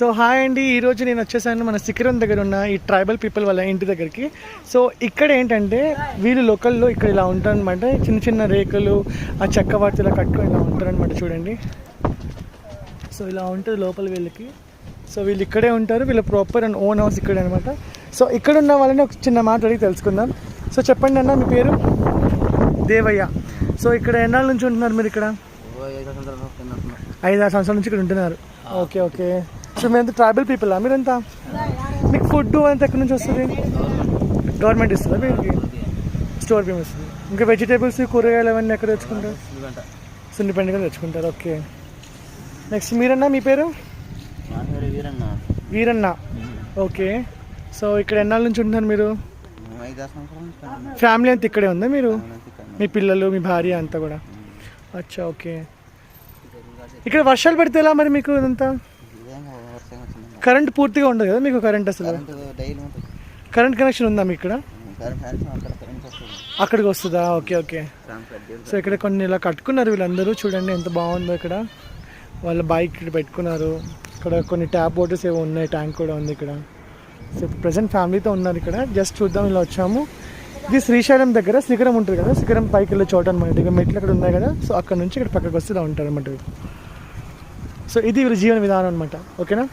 So hi అండి, ఈరోజు నేను వచ్చేసాను మన శిఖరం దగ్గర ఉన్న ఈ ట్రైబల్ పీపుల్ వాళ్ళ ఇంటి దగ్గరికి. సో ఇక్కడ ఏంటంటే వీళ్ళు లోకల్లో ఇక్కడ ఇలా ఉంటారనమాట. చిన్న చిన్న రేకులు ఆ చెక్క వాటితో ఇలా కట్టుకొని ఇలా ఉంటారనమాట. చూడండి, సో ఇలా ఉంటుంది లోపల వీళ్ళకి. సో వీళ్ళు ఇక్కడే ఉంటారు, వీళ్ళ ప్రాపర్ అండ్ ఓన్ హౌస్ ఇక్కడే అనమాట. సో ఇక్కడ ఉన్న వాళ్ళని ఒక చిన్న మాట అడిగి తెలుసుకుందాం. సో చెప్పండి అన్న, మీ పేరు? దేవయ్య. సో ఇక్కడ ఎన్నాళ్ళ నుంచి ఉంటున్నారు మీరు ఇక్కడ? 5-6 సంవత్సరాల నుంచి ఇక్కడ ఉంటున్నారు. Okay okay. సో మీరంతా ట్రైబల్ పీపుల్ మీరంతా? మీకు ఫుడ్ అంతా ఎక్కడి నుంచి వస్తుంది? గవర్నమెంట్ ఇస్తుందా వీరికి? స్టోర్ బియ్యం ఇస్తుంది. ఇంకా వెజిటేబుల్స్ కూరగాయలు అవన్నీ ఎక్కడ తెచ్చుకుంటారు? సున్నిపెండుగా తెచ్చుకుంటారు. ఓకే. నెక్స్ట్ మీరన్నా, మీ పేరు? వీరన్న. ఓకే. సో ఇక్కడ ఎన్నాళ్ళ నుంచి ఉంటున్నారు మీరు? ఫ్యామిలీ అంతా ఇక్కడే ఉందా మీరు? మీ పిల్లలు, మీ భార్య అంతా కూడా? అచ్చా, ఓకే. ఇక్కడ వర్షాలు పడితే ఎలా మరి మీకు ఇదంతా? కరెంట్ పూర్తిగా ఉండదు కదా మీకు? కరెంట్ అసలు కరెంట్ కనెక్షన్ ఉందా మీకు ఇక్కడ? అక్కడికి వస్తుందా? Okay okay. సో ఇక్కడ కొన్ని ఇలా కట్టుకున్నారు వీళ్ళందరూ. చూడండి ఎంత బాగుందో. ఇక్కడ వాళ్ళ బైక్ ఇక్కడ పెట్టుకున్నారు. ఇక్కడ కొన్ని ట్యాప్ వాటర్స్ ఏవో ఉన్నాయి, ట్యాంక్ కూడా ఉంది ఇక్కడ. సో ప్రజెంట్ ఫ్యామిలీతో ఉన్నారు ఇక్కడ. జస్ట్ చూద్దాం ఇలా వచ్చాము. ఇది శ్రీశైలం దగ్గర శిఖరం ఉంటుంది కదా, శిఖరం పైకి వెళ్ళే చోట అనమాట. ఇక మెట్లు అక్కడ ఉన్నాయి కదా, సో అక్కడ నుంచి ఇక్కడ పక్కకు వస్తే ఇలా ఉంటారు అనమాట. సో ఇది వీళ్ళ జీవన విధానం అనమాట. ఓకేనా?